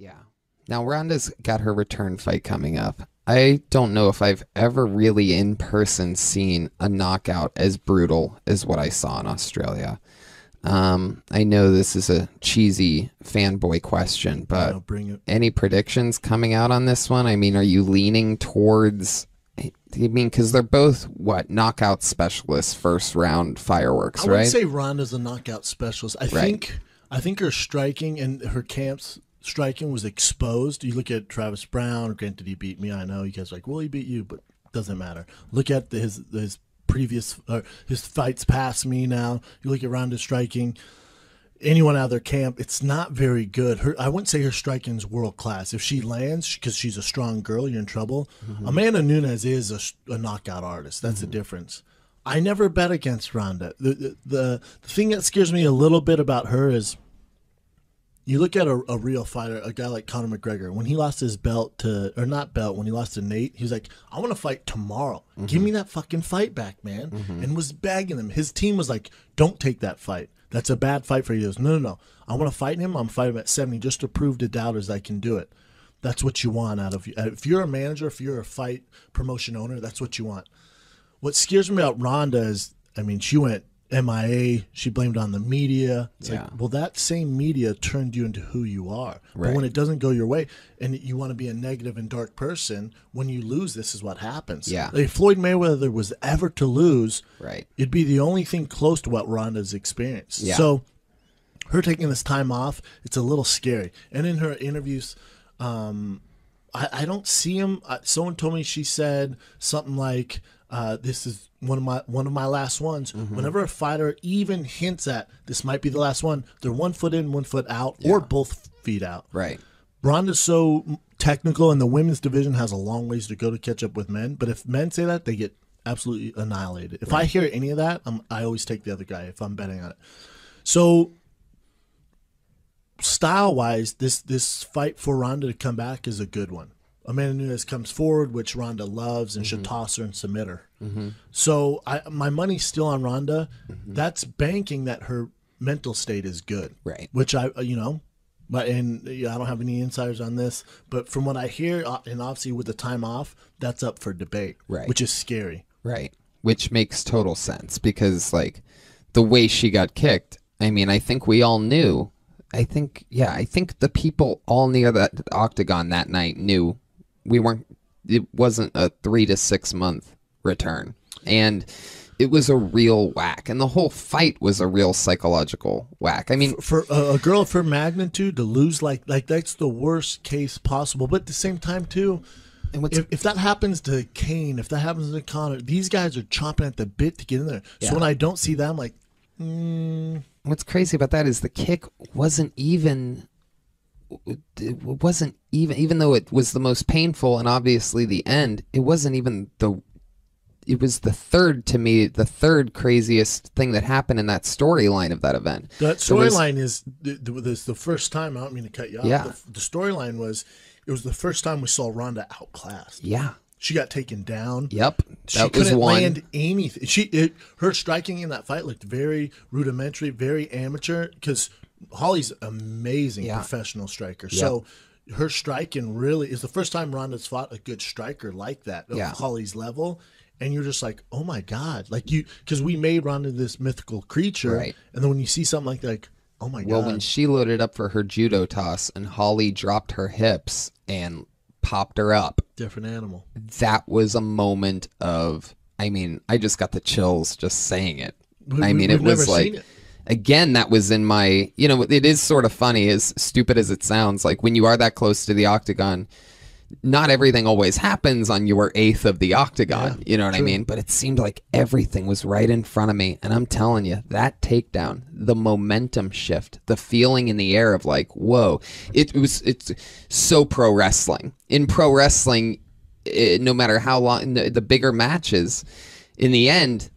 Yeah. Now Ronda's got her return fight coming up. I don't know if I've ever really in person seen a knockout as brutal as what I saw in Australia. I know this is a cheesy fanboy question, but bring it. Any predictions coming out on this one? I mean, are you leaning towards... I mean, because they're both, knockout specialists, first round fireworks, right? I would say Ronda's a knockout specialist. I think her striking and her camp's striking was exposed. You look at Travis Brown, granted he beat me, I know. You guys are like, well, he beat you, but it doesn't matter. Look at his previous, his fights past me now. You look at Ronda's striking. Anyone out of their camp, it's not very good. I wouldn't say her striking's world class. If she lands, because she's a strong girl, you're in trouble. Mm-hmm. Amanda Nunes is a knockout artist. That's the difference. I never bet against Ronda. The thing that scares me a little bit about her is you look at a real fighter, a guy like Conor McGregor. When he lost his belt when he lost to Nate, he was like, I want to fight tomorrow. Mm-hmm. Give me that fucking fight back, man. Mm-hmm. And was begging him. His team was like, don't take that fight. That's a bad fight for you. He goes, no. I want to fight him. I'm fighting him at 70 just to prove to doubters I can do it. That's what you want out of you. If you're a manager, if you're a fight promotion owner, that's what you want. What scares me about Ronda is, I mean, she went MIA. She blamed on the media. It's like, well, that same media turned you into who you are. Right. But when it doesn't go your way and you want to be a negative and dark person, when you lose, this is what happens. Yeah. If Floyd Mayweather was ever to lose, right, it'd be the only thing close to what Ronda's experienced. Yeah. So her taking this time off, it's a little scary. And in her interviews, I don't see him. Someone told me she said something like, this is one of my last ones. Mm-hmm. Whenever a fighter even hints at this might be the last one, they're 1 foot in, 1 foot out, or both feet out. Right. Ronda's so technical, and the women's division has a long ways to go to catch up with men. But if men say that, they get absolutely annihilated. If I hear any of that, I always take the other guy if I'm betting on it. So style-wise, this fight for Ronda to come back is a good one. Amanda Nunes comes forward, which Ronda loves, and should toss her and submit her. Mm-hmm. So my money's still on Ronda. Mm-hmm. That's banking that her mental state is good, right? Which I don't have any insiders on this, but from what I hear, and obviously with the time off, that's up for debate, right? Which is scary, right? Which makes total sense because the way she got kicked. I mean, I think we all knew. I think the people all near that octagon that night knew. It wasn't a 3 to 6 month return, and it was a real whack, and the whole fight was a real psychological whack. I mean, for a girl of her magnitude to lose like that's the worst case possible. But at the same time too, and if that happens to Kane, if that happens to Conor, these guys are chomping at the bit to get in there. Yeah. So when I don't see that, I'm like, What's crazy about that is the kick wasn't even. It wasn't even though it was the most painful and obviously the end, it wasn't even it was the third craziest thing that happened in that storyline of that event. That storyline is the first time, I don't mean to cut you off. Yeah. The storyline was, it was the first time we saw Ronda outclassed. Yeah. She got taken down. Yep. She couldn't land anything. Her striking in that fight looked very rudimentary, very amateur, because Holly's amazing professional striker. Yep. So her striking really is the first time Ronda's fought a good striker like that of Holly's level. And you're just like, oh my God. Because we made Ronda this mythical creature. Right. And then when you see something like oh my God. Well, when she loaded up for her judo toss and Holly dropped her hips and popped her up. Different animal. That was a moment of, I mean, I just got the chills just saying it. It was like, again, that was in my, it is sort of funny, as stupid as it sounds, like when you are that close to the octagon, not everything always happens on your eighth of the octagon, you know what I mean? But it seemed like everything was right in front of me. And I'm telling you, that takedown, the momentum shift, the feeling in the air of like, whoa, it's so pro wrestling. In pro wrestling, no matter how long, the bigger matches, in the end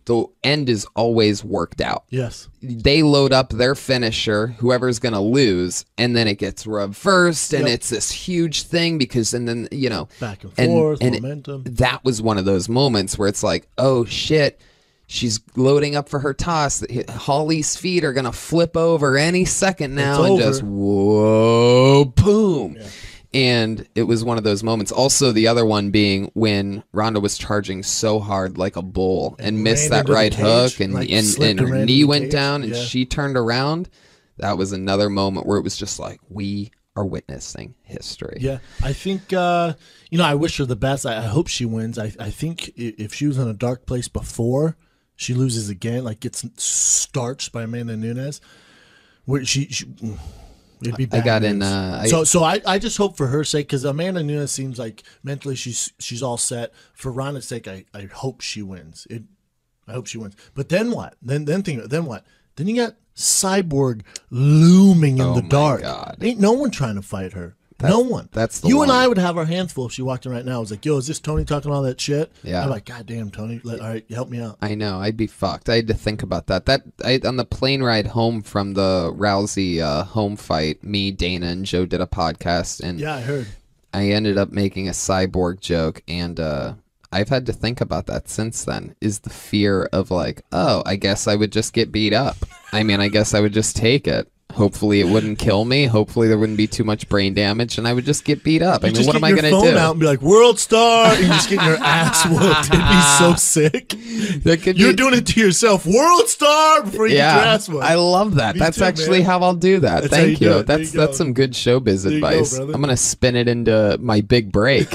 is always worked out. Yes. They load up their finisher, whoever's going to lose, and then it gets reversed, and it's this huge thing because, and then, back and forth, momentum. That was one of those moments where it's like, oh shit, She's loading up for her toss. Holly's feet are going to flip over any second now. And just, whoa, boom. Yeah. And it was one of those moments. Also, the other one being when Ronda was charging so hard like a bull and missed that right hook. And, like and her knee went down and she turned around. That was another moment where it was just like, we are witnessing history. Yeah, I think, I wish her the best. I hope she wins. I think if she was in a dark place before she loses again, like gets starched by Amanda Nunes, where she it'd be bad. I got news. So I just hope for her sake, because Amanda Nunes seems like mentally she's all set. For Ronda's sake, I hope she wins. I hope she wins. But then what? Then what? Then you got Cyborg looming in the dark. God. Ain't no one trying to fight her. No one. That's the you one. And I would have our hands full if she walked in right now. I was like, yo, is this Tony talking all that shit? Yeah. I'm like, God damn, Tony. All right, help me out. I know. I'd be fucked. I had to think about that. On the plane ride home from the Rousey home fight, me, Dana, and Joe did a podcast. And yeah, I heard. I ended up making a Cyborg joke, and I've had to think about that since then, is the fear of like, oh, I guess I would just get beat up. I mean, I guess I would just take it. Hopefully it wouldn't kill me. Hopefully there wouldn't be too much brain damage, and I would just get beat up. I mean, what am I going to do? Phone out and be like, "World Star," and you just getting your ass whooped. It'd be so sick. You're doing it to yourself, World Star, before you get your ass whooped. I love that. That's actually how I'll do that. Thank you. That's some good showbiz advice. I'm going to spin it into my big break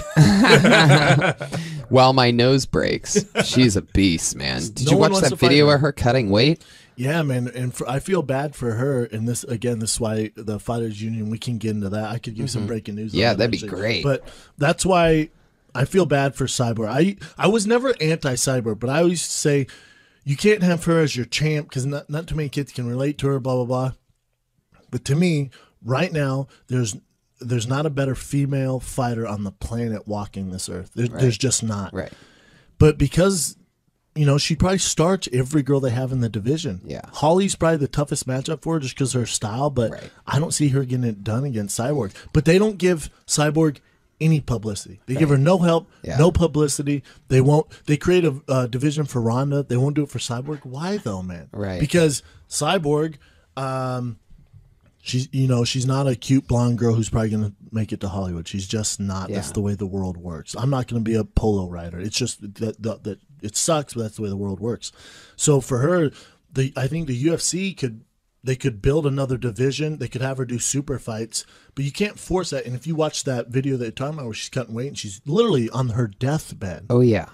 while my nose breaks. She's a beast, man. Did you watch that video of her cutting weight? Yeah, man, and I feel bad for her. And this is why the Fighters Union. We can get into that. I could give you some breaking news. Yeah, that'd be great. But that's why I feel bad for Cyborg. I was never anti-Cyborg, but I always say you can't have her as your champ because not too many kids can relate to her. Blah blah blah. But to me, right now, there's not a better female fighter on the planet walking this earth. There's just not. Right. But because she probably starts every girl they have in the division. Yeah. Holly's probably the toughest matchup for her just because of her style, but I don't see her getting it done against Cyborg. But they don't give Cyborg any publicity. They give her no help, no publicity. They create a division for Ronda. They won't do it for Cyborg. Why though, man? Right. Because Cyborg, she's not a cute blonde girl who's probably going to make it to Hollywood. She's just not. Yeah. That's the way the world works. I'm not going to be a polo rider. It's just that it sucks, but that's the way the world works. So for her, I think the UFC could build another division. They could have her do super fights, but you can't force that. And if you watch that video that you're talking about where she's cutting weight and she's literally on her deathbed. Oh yeah.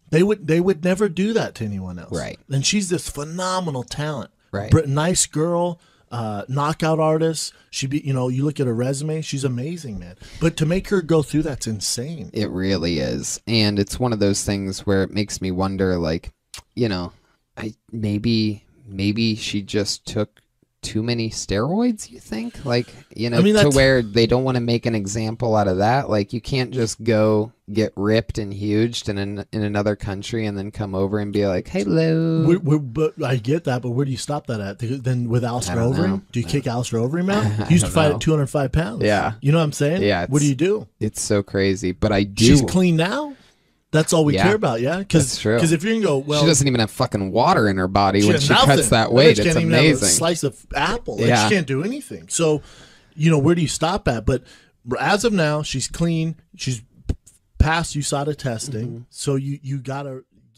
They would never do that to anyone else. Right. And she's this phenomenal talent. Right. Nice girl. Knockout artist. You look at her resume, she's amazing, man. But to make her go through that's insane. It really is. And it's one of those things where it makes me wonder, like, maybe she just took too many steroids, you think? Like, to where they don't want to make an example out of that. Like, you can't just go get ripped and huged in another country and then come over and be like, hello. But I get that, but where do you stop that at? Then with Alistair Overeem? Do you kick Alistair Overeem out? He used to fight at 205 pounds. Yeah. You know what I'm saying? Yeah. What do you do? It's so crazy. But I do. She's clean now? That's all we care about, yeah? That's true. Because if you're going to go, well... She doesn't even have fucking water in her body when she cuts that weight. It's amazing. Have a slice of apple. She can't do anything. So, where do you stop at? But as of now, she's clean. She's passed USADA testing. So you got to...